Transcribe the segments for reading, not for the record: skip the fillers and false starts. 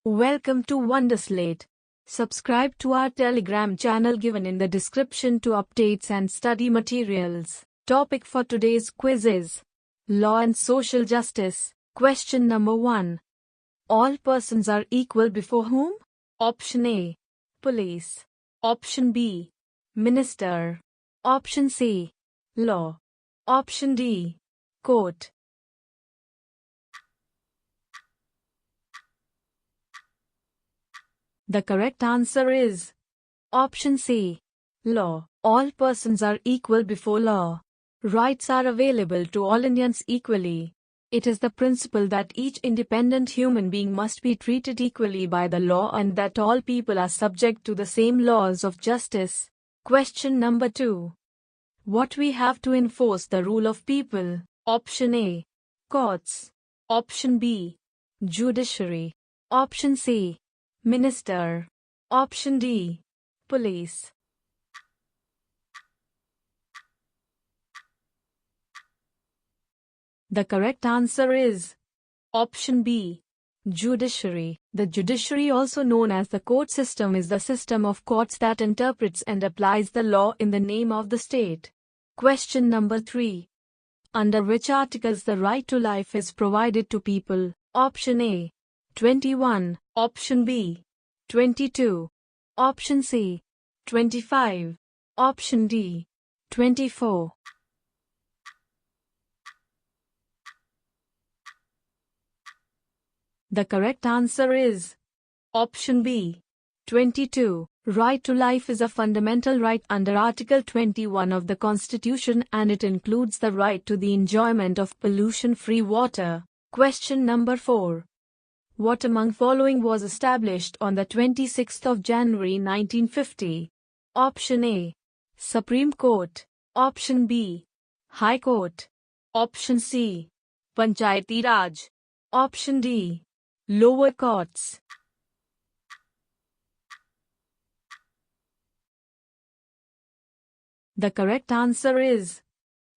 Welcome to Wonderslate. Subscribe to our Telegram channel given in the description to updates and study materials. Topic for today's quiz is Law and Social Justice. Question number 1. All persons are equal before whom? Option A. Police. Option B. Minister. Option C. Law. Option D. Court. The correct answer is Option C. Law. All persons are equal before law. Rights are available to all Indians equally. It is the principle that each independent human being must be treated equally by the law and that all people are subject to the same laws of justice. Question number 2. What we have to enforce the rule of people? Option A. Courts. Option B. Judiciary. Option C. Minister. Option D. Police. The correct answer is Option B. Judiciary. The judiciary, also known as the court system, is the system of courts that interprets and applies the law in the name of the state. Question number 3. Under which articles the right to life is provided to people? Option A. 21. Option B. 22. Option C. 25. Option D. 24. The correct answer is Option B. 22. Right to life is a fundamental right under Article 21 of the Constitution, and it includes the right to the enjoyment of pollution-free water. Question number 4. What among following was established on the 26th of January 1950? Option A. Supreme Court. Option B. High Court. Option C. Panchayati Raj. Option D. Lower courts. The correct answer is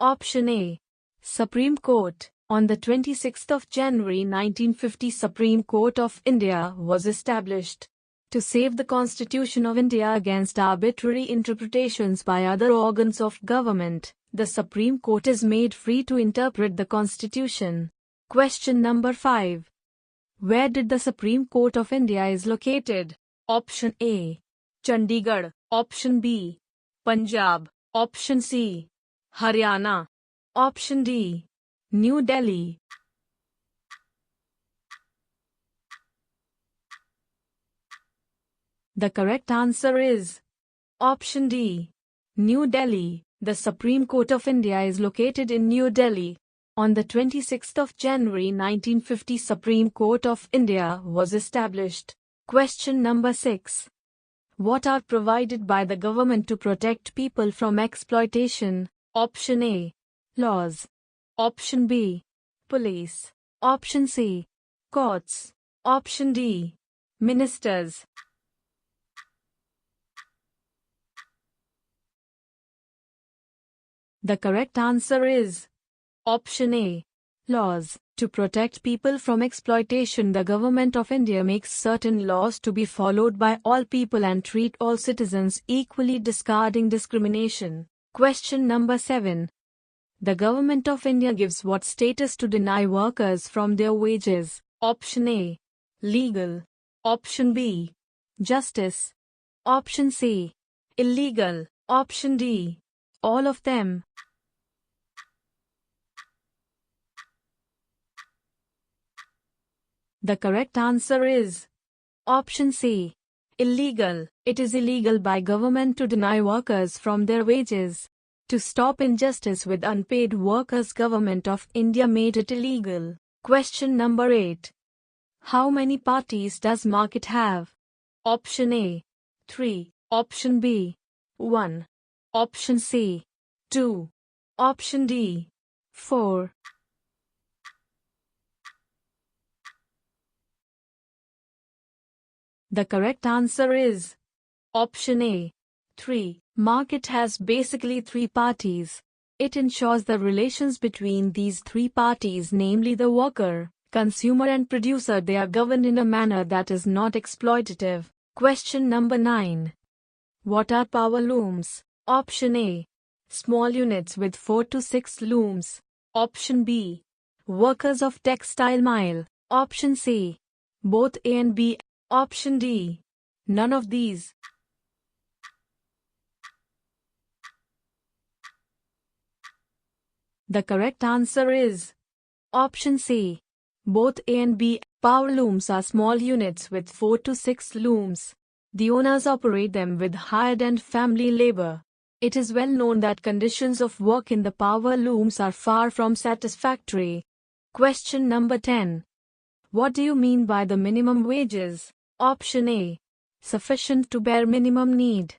Option A. Supreme Court. On the 26th of January 1950, Supreme Court of India was established to save the Constitution of India against arbitrary interpretations by other organs of government. The Supreme Court is made free to interpret the Constitution. Question number 5. Where did the Supreme Court of India is located? Option A. Chandigarh. Option B. Punjab. Option C. Haryana. Option D. New Delhi. The correct answer is Option D. New Delhi. The Supreme Court of India is located in New Delhi. On the 26th of January 1950, Supreme Court of India was established. Question number 6. What are provided by the government to protect people from exploitation? Option A. Laws. Option B. Police. Option C. Courts. Option D. Ministers. The correct answer is Option A. Laws. To protect people from exploitation, the Government of India makes certain laws to be followed by all people and treat all citizens equally, discarding discrimination. Question number 7. The Government of India gives what status to deny workers from their wages? Option A. Legal. Option B. Justice. Option C. Illegal. Option D. All of them. The correct answer is Option C. Illegal. It is illegal by government to deny workers from their wages. To stop injustice with unpaid workers, Government of India made it illegal. Question number 8. How many parties does market have? Option A. 3. Option B. 1. Option C. 2. Option D. 4. The correct answer is Option A. 3. Market has basically 3 parties. It ensures the relations between these 3 parties, namely the worker, consumer and producer, they are governed in a manner that is not exploitative. Question number 9. What are power looms? Option A. Small units with 4 to 6 looms. Option B. Workers of textile mill. Option C. Both A and B. Option D. None of these. The correct answer is option C. Both A and B. Power looms are small units with 4 to 6 looms. The owners operate them with hired and family labor. It is well known that conditions of work in the power looms are far from satisfactory. Question number 10. What do you mean by the minimum wages? Option A. Sufficient to bare minimum need.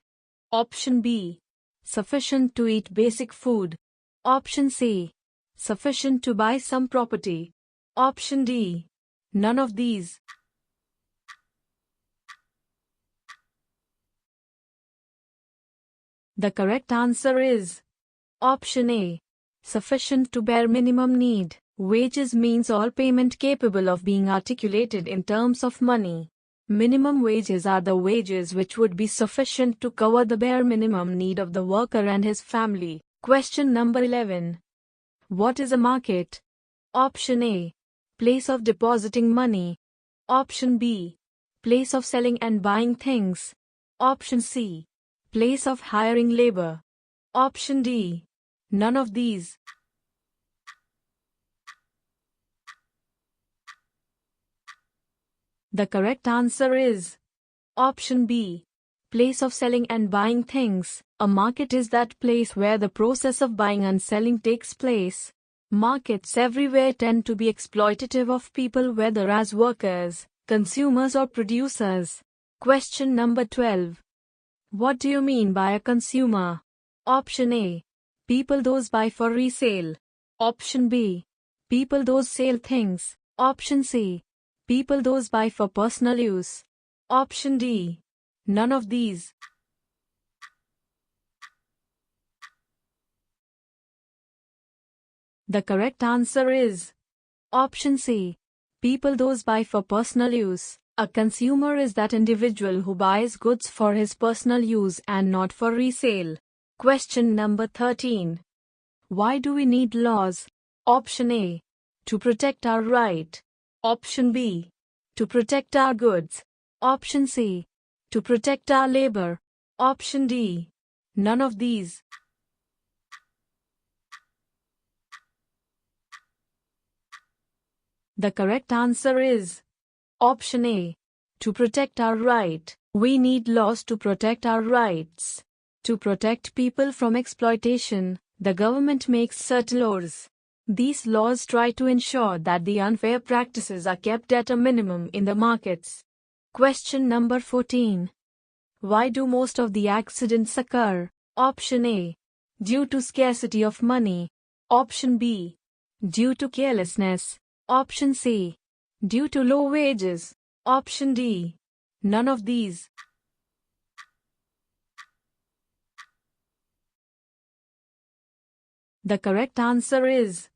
Option B. Sufficient to eat basic food. Option C. Sufficient to buy some property. Option D. None of these. The correct answer is option A. Sufficient to bare minimum need. Wages means all payment capable of being articulated in terms of money. Minimum wages are the wages which would be sufficient to cover the bare minimum need of the worker and his family. Question number 11. What is a market? Option A. Place of depositing money. Option B. Place of selling and buying things. Option C. Place of hiring labor. Option D. None of these. The correct answer is option B. Place of selling and buying things. A market is that place where the process of buying and selling takes place. Markets everywhere tend to be exploitative of people, whether as workers, consumers or producers. Question number 12. What do you mean by a consumer? Option A. People those buy for resale. Option B. People those sell things. Option C. People those buy for personal use. Option D. None of these. The correct answer is option C. People those buy for personal use. A consumer is that individual who buys goods for his personal use and not for resale. Question number 13. Why do we need laws? Option A. To protect our right. Option B. To protect our goods. Option C. To protect our labor. Option D. None of these. The correct answer is option A. To protect our right. We need laws to protect our rights. To protect people from exploitation, the government makes certain laws. These laws try to ensure that the unfair practices are kept at a minimum in the markets. Question number 14. Why do most of the accidents occur? Option A. Due to scarcity of money. Option B. Due to carelessness. Option C. Due to low wages. Option D. None of these. The correct answer is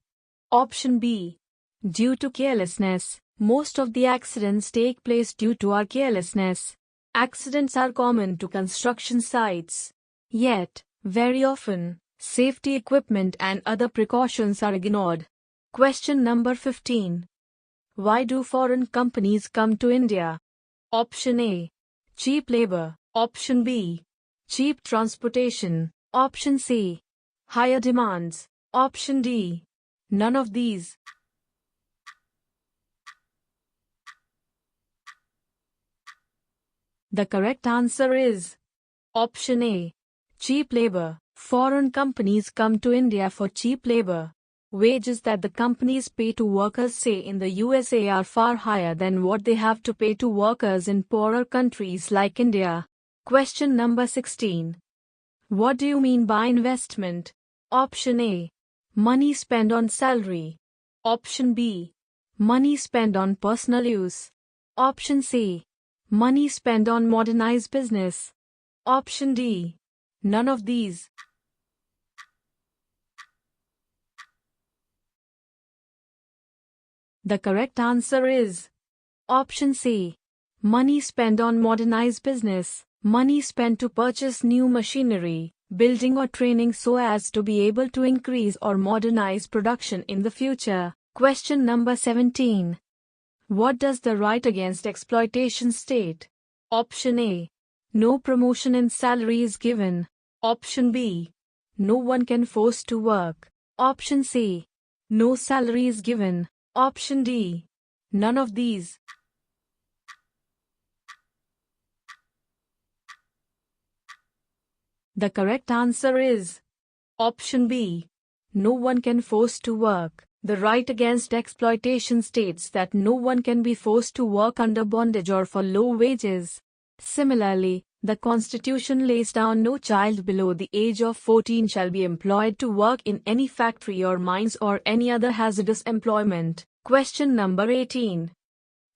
option B. Due to carelessness. Most of the accidents take place due to our carelessness. Accidents are common to construction sites. Yet, very often, safety equipment and other precautions are ignored. Question number 15. Why do foreign companies come to India? Option A. Cheap labor. Option B. Cheap transportation. Option C. Higher demands. Option D. None of these. The correct answer is option A. Cheap labor. Foreign companies come to India for cheap labor. Wages that the companies pay to workers, say in the USA, are far higher than what they have to pay to workers in poorer countries like India. Question number 16. What do you mean by investment? Option A. Money spent on salary. Option B. Money spent on personal use. Option C. Money spent on modernized business. Option D. None of these. The correct answer is option C. Money spent on modernized business. Money spent to purchase new machinery, building or training so as to be able to increase or modernize production in the future. Question number 17. What does the right against exploitation state? Option A. No promotion in salary is given. Option B. No one can force to work. Option C. No salary is given. Option D. None of these. The correct answer is option B. No one can force to work. The right against exploitation states that no one can be forced to work under bondage or for low wages. Similarly, the Constitution lays down no child below the age of 14 shall be employed to work in any factory or mines or any other hazardous employment. Question number 18.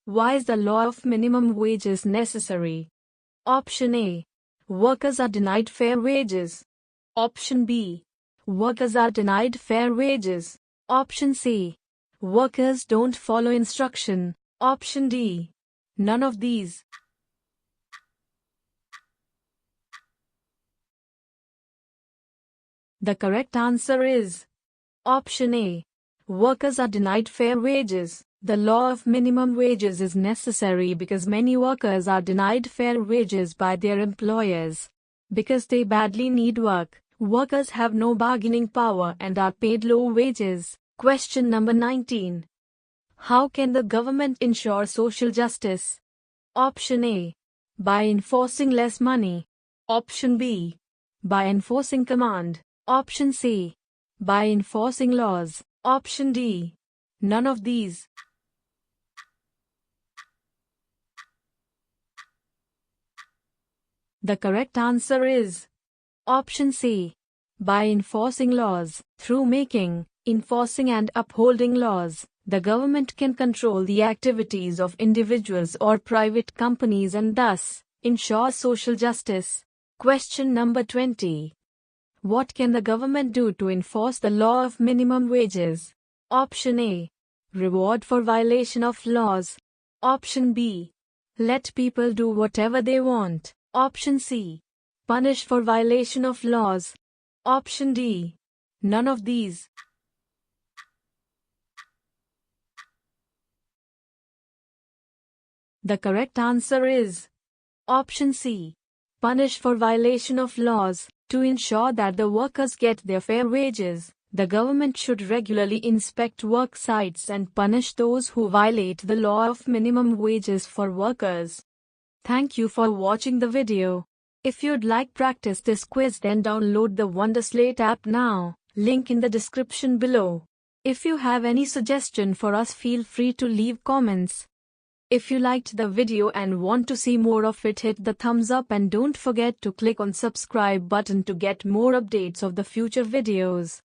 Why is the law of minimum wages necessary? Option A. Workers are denied fair wages. Option B. Workers are denied fair wages. Option C. Workers don't follow instruction. Option D. None of these. The correct answer is option A. Workers are denied fair wages. The law of minimum wages is necessary because many workers are denied fair wages by their employers. Because they badly need work, workers have no bargaining power and are paid low wages. Question number 19. How can the government ensure social justice? Option A. By enforcing less money. Option B. By enforcing command. Option C. By enforcing laws. Option D. None of these. The correct answer is option C. By enforcing laws. Through making, enforcing and upholding laws, the government can control the activities of individuals or private companies and thus ensure social justice. Question number 20. What can the government do to enforce the law of minimum wages? Option A. Reward for violation of laws. Option B. Let people do whatever they want. Option C. Punish for violation of laws. Option D. None of these. The correct answer is option C. Punish for violation of laws. To ensure that the workers get their fair wages, the government should regularly inspect work sites and punish those who violate the law of minimum wages for workers. Thank you for watching the video. If you'd like practice this quiz, then download the Wonderslate app now. Link in the description below. If you have any suggestion for us, feel free to leave comments. If you liked the video and want to see more of it, hit the thumbs up and don't forget to click on subscribe button to get more updates of the future videos.